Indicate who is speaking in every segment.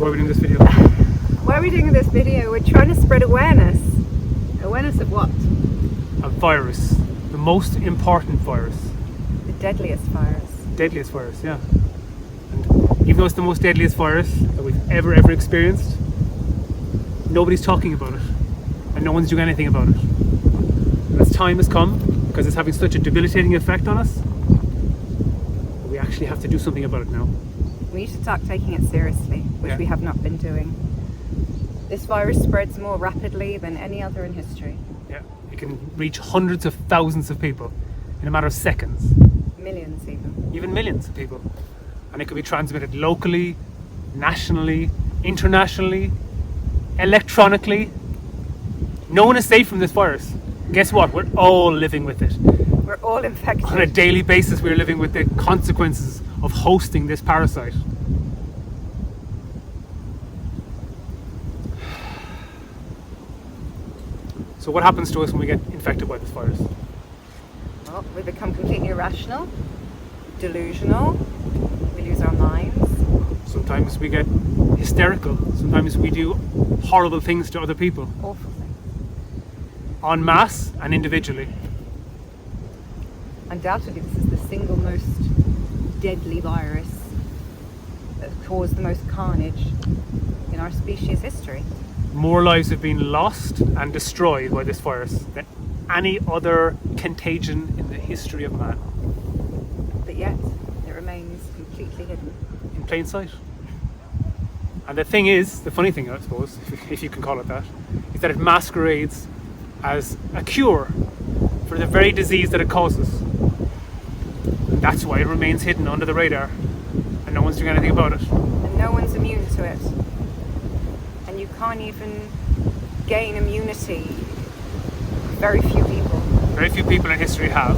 Speaker 1: Why are we doing this video?
Speaker 2: Why are we doing this video? We're trying to spread awareness. Awareness of what?
Speaker 1: A virus. The most important virus.
Speaker 2: The deadliest virus.
Speaker 1: Deadliest virus, yeah. And even though it's the most deadliest virus that we've ever experienced, nobody's talking about it. And no one's doing anything about it. And its time has come, because it's having such a debilitating effect on us, we actually have to do something about it now.
Speaker 2: We need to start taking it seriously, which we have not been doing. This virus spreads more rapidly than any other in history.
Speaker 1: Yeah, it can reach hundreds of thousands of people in a matter of seconds.
Speaker 2: Millions even.
Speaker 1: Even millions of people. And it could be transmitted locally, nationally, internationally, electronically. No one is safe from this virus. Guess what? We're all living with it.
Speaker 2: We're all infected.
Speaker 1: On a daily basis, we're living with the consequences of hosting this parasite. So what happens to us when we get infected by this virus?
Speaker 2: Well, we become completely irrational, delusional, we lose our minds.
Speaker 1: Sometimes we get hysterical. Sometimes we do horrible things to other people.
Speaker 2: Awful things.
Speaker 1: En masse and individually.
Speaker 2: Undoubtedly, this is the single most deadly virus that has caused the most carnage in our species' history.
Speaker 1: More lives have been lost and destroyed by this virus than any other contagion in the history of man.
Speaker 2: But yet, it remains completely hidden.
Speaker 1: In plain sight. And the thing is, the funny thing I suppose, if you can call it that, is that it masquerades as a cure for the very disease that it causes. And that's why it remains hidden under the radar and no one's doing anything about it.
Speaker 2: And no one's immune to it. And you can't even gain immunity. Very few people.
Speaker 1: Very few people in history have.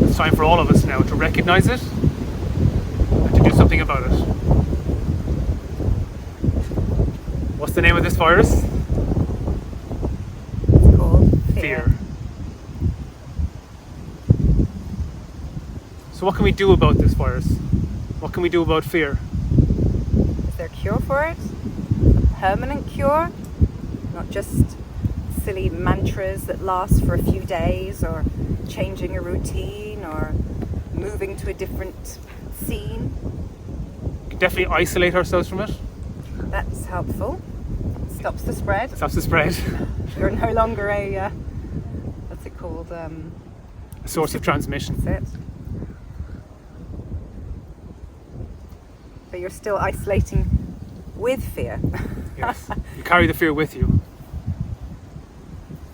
Speaker 1: It's time for all of us now to recognize it and to do something about it. What's the name of this virus?
Speaker 2: It's called fear.
Speaker 1: So what can we do about this virus? What can we do about fear?
Speaker 2: Is there a cure for it? A permanent cure? Not just silly mantras that last for a few days, or changing a routine, or moving to a different scene?
Speaker 1: We can definitely isolate ourselves from it.
Speaker 2: That's helpful. Stops the spread.
Speaker 1: Stops the spread.
Speaker 2: You're no longer a, what's it called?
Speaker 1: A source of transmission.
Speaker 2: That's it. But you're still isolating with fear.
Speaker 1: Yes, you carry the fear with you.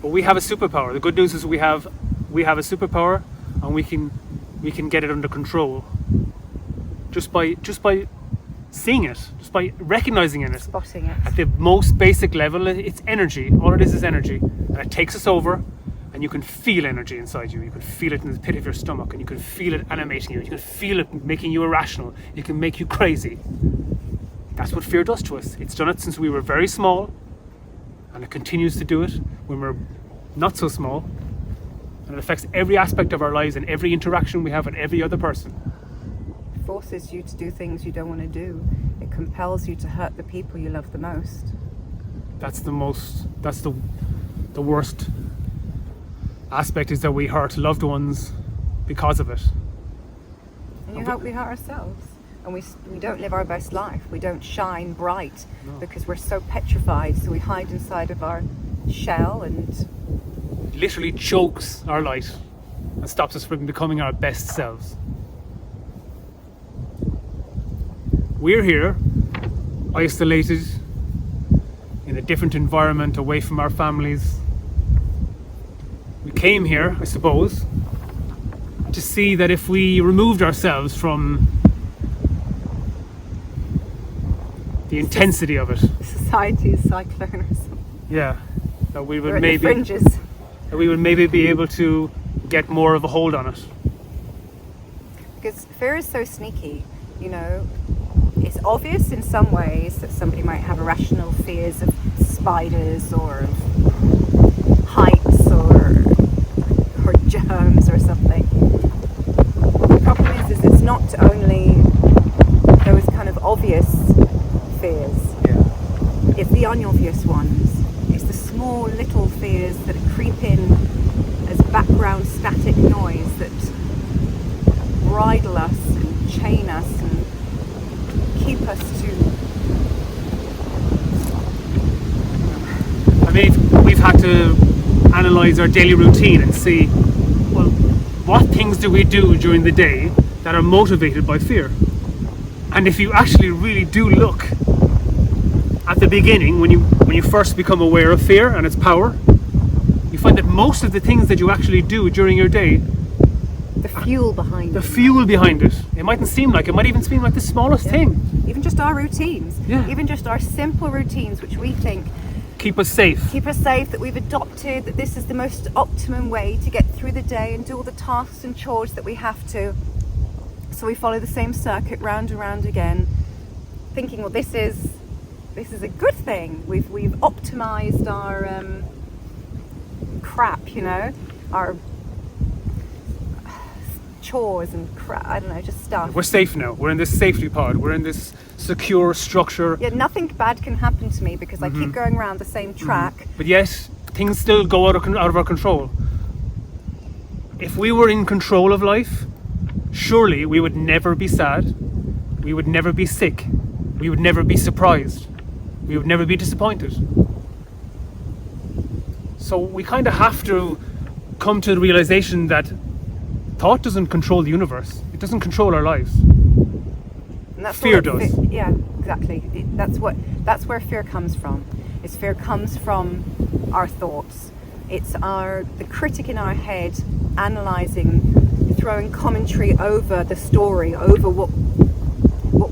Speaker 1: But we have a superpower. The good news is we have a superpower, and we can get it under control. Just by seeing it, just by recognizing it.
Speaker 2: Spotting it.
Speaker 1: At the most basic level, it's energy. All it is energy. And it takes us over, and you can feel energy inside you. You can feel it in the pit of your stomach, and you can feel it animating you. You can feel it making you irrational. It can make you crazy. That's what fear does to us. It's done it since we were very small, and it continues to do it when we're not so small. And it affects every aspect of our lives and every interaction we have with every other person.
Speaker 2: It forces you to do things you don't want to do. It compels you to hurt the people you love the most.
Speaker 1: That's the worst aspect, is that we hurt loved ones because of it.
Speaker 2: And we hurt ourselves. And we don't live our best life. We don't shine bright because we're so petrified. So we hide inside of our shell, and
Speaker 1: it literally chokes our light and stops us from becoming our best selves. We're here, isolated, in a different environment, away from our families. We came here, I suppose, to see that if we removed ourselves from the intensity of it.
Speaker 2: Society's cyclone or something.
Speaker 1: Yeah, that we would
Speaker 2: We're at the fringes.
Speaker 1: That we would maybe be able to get more of a hold on it.
Speaker 2: Because fear is so sneaky, you know. It's obvious in some ways that somebody might have irrational fears of spiders or of heights or germs or something. The problem is it's not only those kind of obvious the unobvious ones. It's the small little fears that creep in as background static noise that bridle us and chain us and keep us to...
Speaker 1: I mean, we've had to analyse our daily routine and see, well, what things do we do during the day that are motivated by fear? And if you actually really do look at the beginning, when you first become aware of fear and its power, you find that most of the things that you actually do during your day,
Speaker 2: the fuel behind
Speaker 1: it. It mightn't seem like, it might even seem like the smallest thing.
Speaker 2: Even just our routines.
Speaker 1: Yeah.
Speaker 2: Even just our simple routines, which we think
Speaker 1: keep us safe,
Speaker 2: that we've adopted, that this is the most optimum way to get through the day and do all the tasks and chores that we have to. So we follow the same circuit round and round again, thinking, well, this is a good thing. We've optimized our crap, our chores and crap. I don't know, just stuff.
Speaker 1: we're safe now. We're in this safety pod. We're in this secure structure.
Speaker 2: Yeah, nothing bad can happen to me because I keep going around the same track.
Speaker 1: But yet, things still go out of our control. If we were in control of life, surely we would never be sad, we would never be sick, we would never be surprised, we would never be disappointed. So we kind of have to come to the realization that thought doesn't control the universe, it doesn't control our lives.
Speaker 2: And that's
Speaker 1: Fear does.
Speaker 2: Yeah, exactly. That's where fear comes from. Fear comes from our thoughts. It's the critic in our head analysing, throwing commentary over the story, over what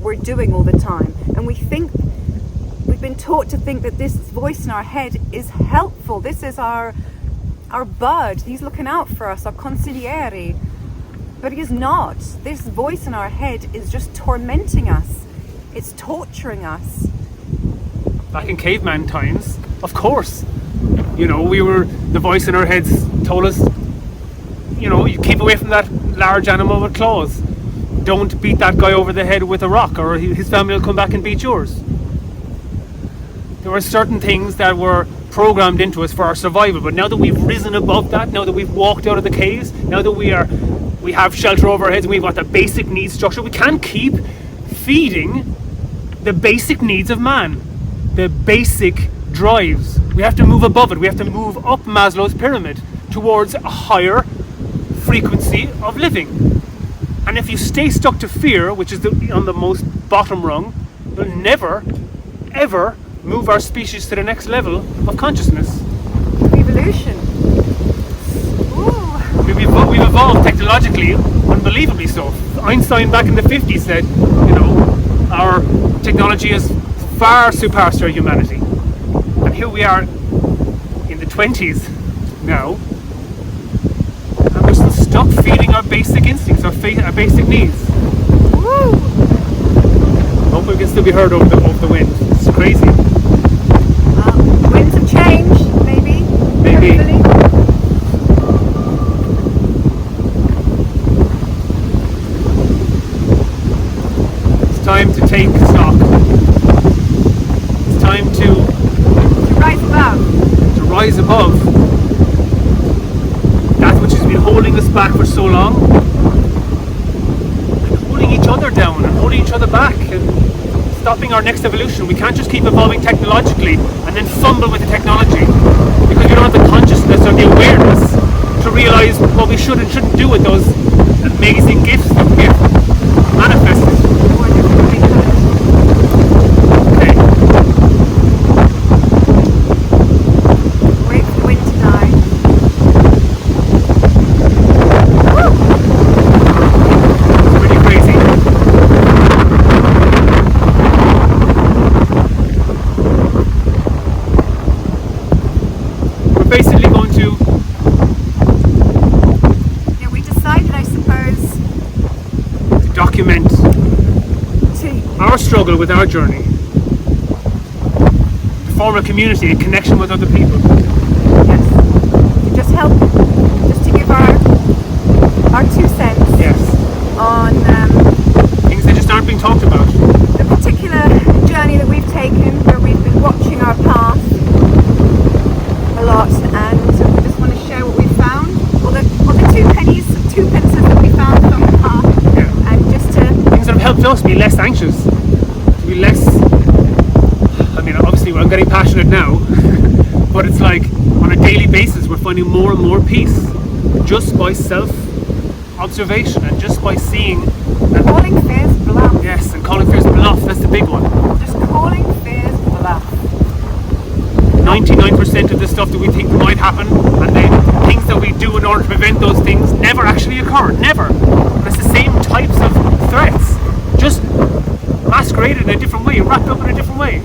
Speaker 2: we're doing all the time. And we've been taught to think that this voice in our head is helpful. This is our bud. He's looking out for us, our consigliere. But he is not. This voice in our head is just tormenting us. It's torturing us.
Speaker 1: Back in caveman times, of course, the voice in our heads told us, you keep away from that large animal with claws. Don't beat that guy over the head with a rock or his family will come back and beat yours. There were certain things that were programmed into us for our survival, but now that we've risen above that, now that we've walked out of the caves, now that we have shelter over our heads and we've got the basic needs structure, we can't keep feeding the basic needs of man, the basic drives. We have to move above it. We have to move up Maslow's pyramid towards a higher frequency of living. And if you stay stuck to fear, which is on the most bottom rung, you'll never, ever move our species to the next level of consciousness.
Speaker 2: Evolution. Ooh.
Speaker 1: We've evolved technologically, unbelievably so. Einstein back in the 50s said, our technology is far surpassed our humanity. And here we are in the 20s now, and we're still stuck feeding our basic instincts, our basic needs.
Speaker 2: Woo.
Speaker 1: Hope we can still be heard over the wind. It's crazy.
Speaker 2: Winds of change, maybe. Hopefully.
Speaker 1: It's time to take stock. It's time to rise above that which has been holding us back for so long, and holding each other down and holding each other back and stopping our next evolution. We can't just keep evolving technologically and then fumble with the technology because we don't have the consciousness or the awareness to realise what we should and shouldn't do with those amazing gifts that we have manifested. Struggle with our journey, to form a community, a connection with other people.
Speaker 2: Yes, to just help, just to give our 2 cents.
Speaker 1: Yes.
Speaker 2: On
Speaker 1: things that just aren't being talked about.
Speaker 2: The particular journey that we've taken, where we've been watching our
Speaker 1: helped us be less anxious, to be less. I mean, obviously, I'm getting passionate now, but it's like on a daily basis, we're finding more and more peace just by self-observation and just by seeing. And
Speaker 2: Calling fears bluff.
Speaker 1: yes, and calling fears bluff. That's the big one.
Speaker 2: Just calling fears bluff.
Speaker 1: 99% of the stuff that we think might happen and the things that we do in order to prevent those things never actually occur. Never. And it's the same types of threats, just masqueraded in a different way, wrapped up in a different way.